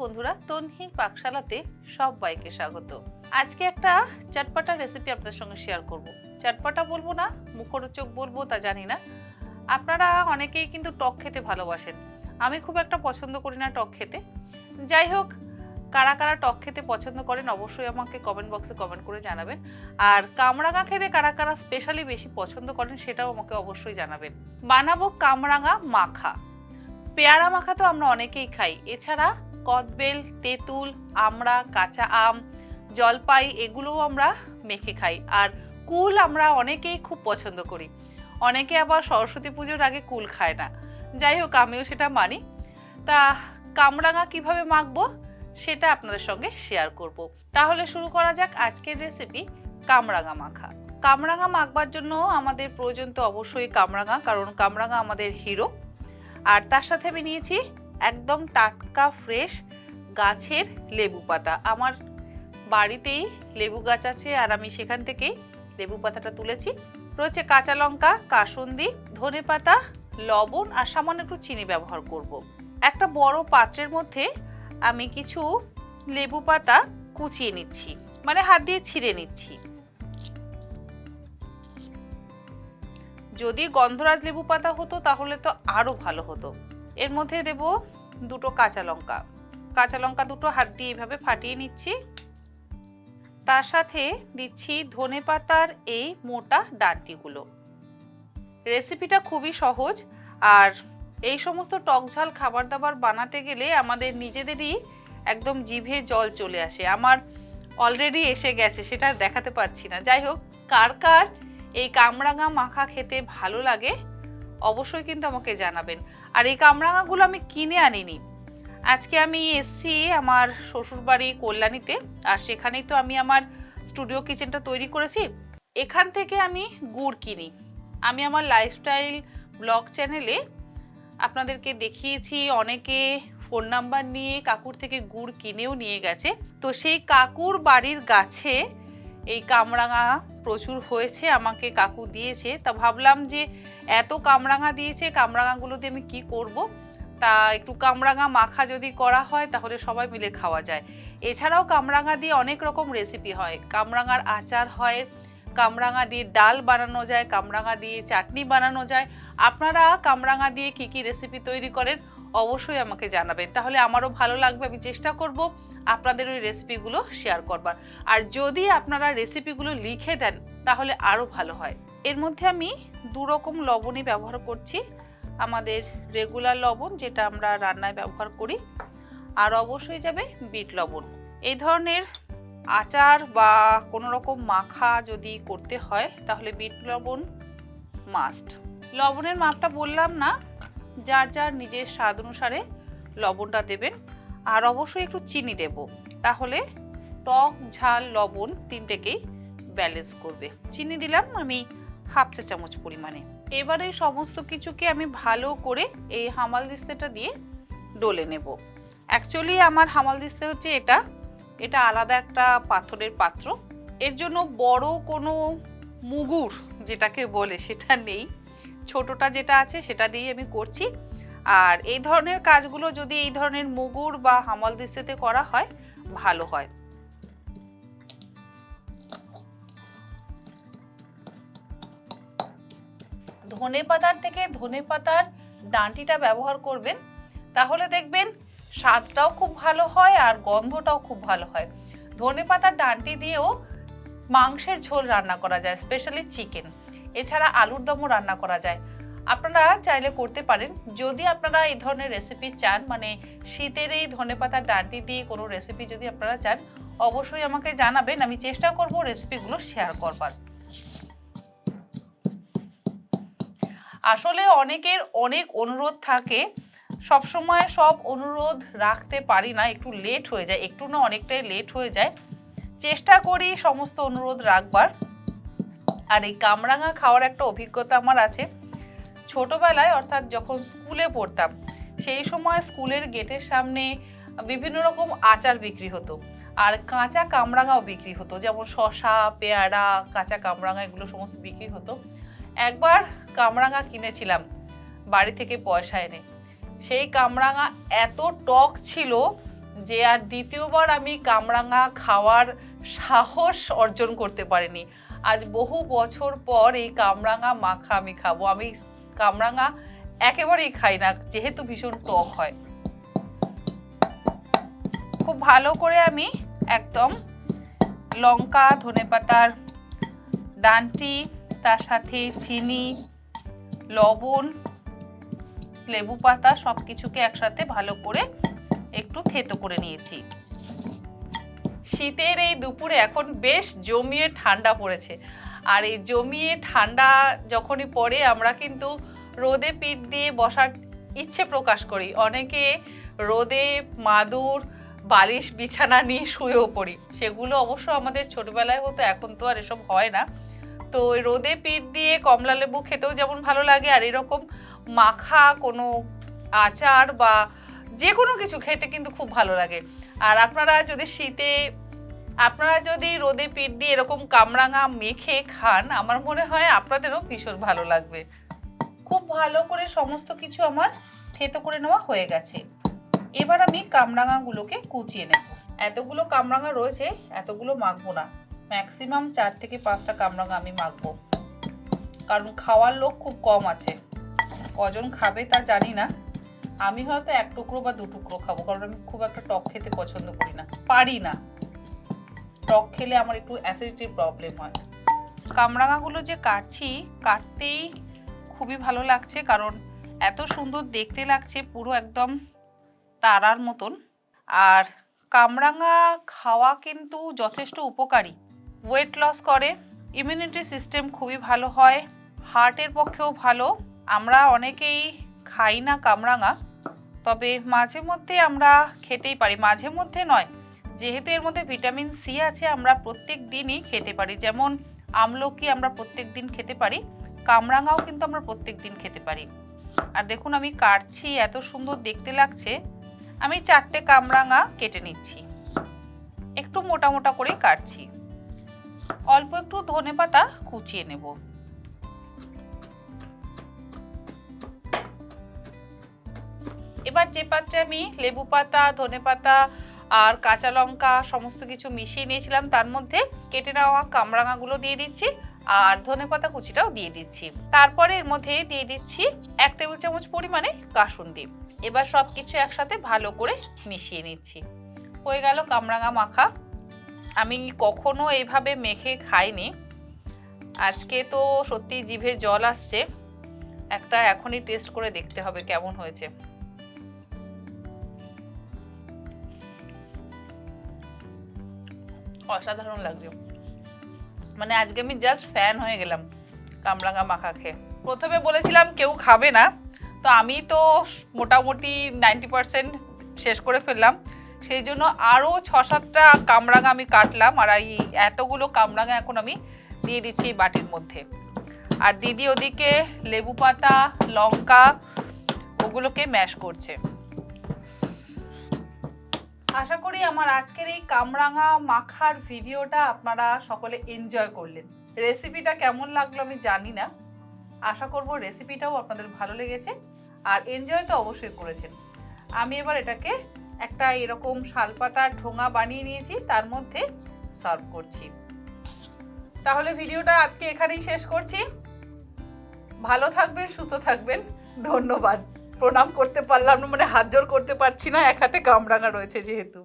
বন্ধুরা, তন্হির পাকশালাতে সবাইকে স্বাগত। আজকে একটা চটপটা রেসিপি আপনাদের সঙ্গে শেয়ার করব। চটপটা বলবো না, মুখরোচক বলবো তা জানি না। আপনারা অনেকেই কিন্তু টক খেতে ভালোবাসেন। আমি খুব একটা পছন্দ করি না টক খেতে। যাই হোক, কারা কারা টক খেতে পছন্দ করেন অবশ্যই আমাকে কমেন্ট বক্সে কমেন্ট করে জানাবেন। আর কামরাঙা খেতে কারা কারা স্পেশালি বেশি পছন্দ করেন সেটাও আমাকে অবশ্যই জানাবেন। বানাবো কামরাঙা মাখা। পেয়ারা মাখা তো আমরা অনেকেই খাই, এছাড়া কদবেল, তেঁতুল, আমড়া, কাঁচা আম, জলপাই এগুলোও আমরা মেখে খাই। আর কুল আমরা অনেকেই খুব পছন্দ করি। অনেকে আবার সরস্বতী পুজোর আগে কুল খায় না। যাই হোক, আমিও সেটা মানি। তা কামরাঙা কিভাবে মাখবো সেটা আপনাদের সঙ্গে শেয়ার করব। তাহলে শুরু করা যাক আজকের রেসিপি কামরাঙা মাখা। কামরাঙা মাখবার জন্য আমাদের প্রয়োজন তো অবশ্যই কামরাঙা, কারণ কামরাঙা আমাদের হিরো। আর তার সাথে আমি নিয়েছি একদম টাটকা ফ্রেশ গাছের লেবু পাতা। আমার বাড়িতেই লেবু গাছ আছে আর আমি সেখান থেকেই লেবু পাতাটা তুলেছি। রয়েছে কাঁচা লঙ্কা, কাসুন্দি, ধনেপাতা, লবণ আর সামান্য একটু চিনি ব্যবহার করব। একটা বড় পাত্রের মধ্যে আমি কিছু লেবু পাতা কুচিয়ে নিচ্ছি, মানে হাত দিয়ে ছিঁড়ে নিচ্ছি। যদি গন্ধরাজ লেবু পাতা হতো তাহলে তো আরো ভালো হতো। এর মধ্যে দেব দুটো কাঁচা লঙ্কা। কাঁচা লঙ্কা দুটো হাত দিয়ে এইভাবে ফাটিয়ে নিচ্ছি। তার সাথে দিচ্ছি ধনেপাতার এই মোটা ডাঁটিগুলো। রেসিপিটা খুবই সহজ, আর এই সমস্ত টকঝাল খাবার দাবার বানাতে গেলে আমাদের নিজেদেরই একদম জিভে জল চলে আসে। আমার অলরেডি এসে গেছে, সেটা দেখাতে পারছি না। যাই হোক, কার কার এই কামরাঙা মাখা খেতে ভালো লাগে অবশ্যই কিন্তু আমাকে জানাবেন। আর এই কামরাঙাগুলো আমি কিনে আনিনি। আজকে আমি এসছি আমার শ্বশুরবাড়ি কল্যাণীতে, আর সেখানেই তো আমি আমার স্টুডিও কিচেনটা তৈরি করেছি। এখান থেকে আমি গুড় কিনি। আমি আমার লাইফস্টাইল ব্লগ চ্যানেলে আপনাদেরকে দেখিয়েছি, অনেকে ফোন নাম্বার নিয়ে কাকুর থেকে গুড় কিনেও নিয়ে গেছে। তো সেই কাকুর বাড়ির গাছে এই কামরাঙা প্রচুর হয়েছে, আমাকে কাকু দিয়েছে। তা ভাবলাম যে এত কামরাঙা দিয়েছে, কামরাঙাগুলো দিয়ে আমি কি করব। তা একটু কামরাঙা মাখা যদি করা হয় তাহলে সবাই মিলে খাওয়া যায়। এছাড়াও কামরাঙা দিয়ে অনেক রকম রেসিপি হয়। কামরাঙার আচার হয়, কামরাঙা দিয়ে ডাল বানানো যায়, কামরাঙা দিয়ে চাটনি বানানো যায়। আপনারা কামরাঙা দিয়ে কি কি রেসিপি তৈরি করেন অবশ্যই আমাকে জানাবেন, তাহলে আমারও ভালো লাগবে। আমি চেষ্টা করব আপনাদের ওই রেসিপিগুলো শেয়ার করবার। আর যদি আপনারা রেসিপিগুলো লিখে দেন তাহলে আরও ভালো হয়। এর মধ্যে আমি দু রকম লবণই ব্যবহার করছি। আমাদের রেগুলার লবণ, যেটা আমরা রান্নায় ব্যবহার করি, আর অবশ্যই যাবে বিট লবণ। এই ধরনের আচার বা কোনো রকম মাখা যদি করতে হয় তাহলে বিট লবণ মাস্ট। লবণের মাপটা বললাম না, যার যার নিজের স্বাদ অনুসারে লবণটা দেবেন। আর অবশ্যই একটু চিনি দেব, তাহলে টক ঝাল লবণ তিনটেকেই ব্যালেন্স করবে। চিনি দিলাম আমি হাফ চা চামচ পরিমাণে। এবারে সমস্ত কিছুকে আমি ভালো করে এই হামাল দিস্তাটা দিয়ে ডলে নেব। অ্যাকচুয়ালি আমার হামাল দিস্তা হচ্ছে এটা আলাদা একটা পাথরের পাত্র। এর জন্য বড় কোনো মুগুর যেটাকে বলে সেটা নেই, ছোটটা যেটা আছে সেটা দিয়ে আমি করছি। আর এই ধরনের কাজগুলো যদি এই ধরনের মুগুর বা হামাল দিস্তাতে করা হয় ভালো হয়। ধনেপাতার থেকে ধনেপাতার ডাঁটিটা ব্যবহার করবেন, তাহলে দেখবেন স্বাদটাও খুব ভালো হয় আর গন্ধটাও খুব ভালো হয়। ধনেপাতার ডাঁটি দিয়েও মাংসের ঝোল রান্না করা যায়, স্পেশালি চিকেন। এছাড়া আলুর দমও রান্না করা যায়। আপনারা চাইলে করতে পারেন। যদি আপনারা এই ধরনের রেসিপি চান, মানে শীতের এই ধনেপাতার ডাঁটি দিয়ে কোনো রেসিপি যদি আপনারা চান অবশ্যই আমাকে জানাবেন, আমি চেষ্টা করব রেসিপিগুলো শেয়ার করবার। আসলে অনেকের অনেক অনুরোধ থাকে, সবসময় সব অনুরোধ রাখতে পারি না, একটু লেট হয়ে যায়, একটু না অনেকটাই লেট হয়ে যায়। চেষ্টা করি সমস্ত অনুরোধ রাখবার। আর এই কামরাঙা খাওয়ার একটা অভিজ্ঞতা আমার আছে। ছোটবেলায়, অর্থাৎ যখন স্কুলে পড়তাম, সেই সময় স্কুলের গেটের সামনে বিভিন্ন রকম আচার বিক্রি হতো, আর কাঁচা কামরাঙাও বিক্রি হতো, যেমন শসা, পেয়ারা, কাঁচা কামরাঙা এগুলো সমস্ত বিক্রি হতো। একবার কামরাঙা কিনেছিলাম বাড়ি থেকে পয়সা এনে। সেই কামরাঙা এত টক ছিল যে আর দ্বিতীয়বার আমি কামরাঙা খাওয়ার সাহস অর্জন করতে পারিনি। আজ বহু বছর পর এই কামরাঙা মাখা আমি খাবো। আমি কামরাঙা একেবারেই খাই না, যেহেতু ভীষণ টক হয়। খুব ভালো করে আমি একদম লঙ্কা, ধনেপাতার ডাঁটি, তার সাথে চিনি, লবণ, লেবু পাতা সব কিছুকে একসাথে ভালো করে একটু থেতো করে নিয়েছি। শীতের এই দুপুরে এখন বেশ জমিয়ে ঠান্ডা পড়েছে, আর এই জমিয়ে ঠান্ডা যখনই পড়ে আমরা কিন্তু রোদে পিঠ দিয়ে বসার ইচ্ছে প্রকাশ করি। অনেকে রোদে মাদুর, বালিশ, বিছানা নিয়ে শুয়েও পড়ি। সেগুলো অবশ্য আমাদের ছোটবেলায় হতো, এখন তো আর এসব হয় না। তো রোদে পিঠ দিয়ে কমলা লেবু খেতেও যেমন ভালো লাগে, আর এরকম মাখা কোনো আচার বা যে কোনো কিছু খেতে কিন্তু খুব ভালো লাগে। আর আপনারা যদি রোদে পিঠ দিয়ে এরকম কামরাঙা মেখে খান, আমার মনে হয় আপনাদেরও ভীষণ ভালো লাগবে। খুব ভালো করে সমস্ত কিছু আমার থেতো করে নেওয়া হয়ে গেছে। এবার আমি কামরাঙাগুলোকে কুচিয়ে নেব। এতগুলো কামরাঙা রয়েছে, এতগুলো মাখবো না, ম্যাক্সিমাম 4 থেকে 5টা কামরাঙা আমি মাখবো, কারণ খাওয়ার লোক খুব কম আছে। কজন খাবে তা জানি না, আমি হয়তো 1 টুকরো বা 2 টুকরো খাবো, কারণ আমি খুব একটা টক খেতে পছন্দ করি না, পারি না। টক খেলে আমার একটু অ্যাসিডিটির প্রবলেম হয়। কামরাঙাগুলো যে কাটতেই খুবই ভালো লাগছে, কারণ এত সুন্দর দেখতে লাগছে, পুরো একদম তারার মতন। আর কামরাঙা খাওয়া কিন্তু যথেষ্ট উপকারী, ওয়েট লস করে, ইমিউনিটি সিস্টেম খুবই ভালো হয়, হার্টের পক্ষেও ভালো। আমরা অনেকেই খাই না কামরাঙা, তবে মাঝে মধ্যে আমরা খেতেই পারি। মাঝে মধ্যে নয়, যেহেতু এর মধ্যে ভিটামিন সি আছে, আমরা প্রত্যেক দিনই খেতে পারি। যেমন আমলকি আমরা প্রত্যেক দিন খেতে পারি, কামরাঙাও কিন্তু আমরা প্রত্যেক দিন খেতে পারি। আর দেখুন আমি কাটছি, এত সুন্দর দেখতে লাগছে। আমি 4টে কামরাঙা কেটে নিচ্ছি, একটু মোটা মোটা করে কাটছি। অল্প একটু ধনেপাতা কুচিয়ে নেব। এবার যে পাত্রে আমি লেবু পাতা, ধনেপাতা আর কাঁচা লঙ্কা সমস্ত কিছু মিশিয়ে নিয়েছিলাম, তার মধ্যে কেটে নেওয়া কামরাঙাগুলো দিয়ে দিচ্ছি, আর ধনেপাতা কুচিটাও দিয়ে দিচ্ছি। তারপরে এর মধ্যে দিয়ে দিচ্ছি 1 টেবিল চামচ পরিমাণে কাসুন্দি। এবার সব কিছু একসাথে ভালো করে মিশিয়ে নিচ্ছি। হয়ে গেল কামরাঙা মাখা। আমি কখনো এইভাবে মেখে খাইনি, আজকে তো সত্যি জিভে জল আসছে। একটা এখনই টেস্ট করে দেখতে হবে কেমন হয়েছে। অসাধারণ লাগছে, মানে আজকে আমি জাস্ট ফ্যান হয়ে গেলাম কামরাঙা মাখা খেয়ে। প্রথমে বলেছিলাম কেউ খাবে না, তো আমি তো মোটামুটি 90% শেষ করে ফেললাম। সেই জন্য আরও 6-7টা কামরাঙা আমি কাটলাম, আর এই এতগুলো কামরাঙা এখন আমি দিয়ে দিচ্ছি বাটির মধ্যে। আর দিদি ওদিকে লেবু পাতা, লঙ্কা ওগুলোকে ম্যাশ করছে। আশা করি আমার আজকের এই কামরাঙা মাখার ভিডিওটা আপনারা সকলে এনজয় করলেন। রেসিপিটা কেমন লাগলো আমি জানি না, আশা করব রেসিপিটাও আপনাদের ভালো লেগেছে আর এনজয় তো অবশ্যই করেছেন। আমি এবার এটাকে একটা এরকম শালপাতার ঠোঙা বানিয়ে নিয়েছি, তার মধ্যে সার্ভ করছি। তাহলে ভিডিওটা আজকে এখানেই শেষ করছি। ভালো থাকবেন, সুস্থ থাকবেন, ধন্যবাদ। প্রণাম করতে পারলাম না, মানে হাত জোড় করতে পারছি না, এক হাতে কামরাঙা রয়েছে যেহেতু।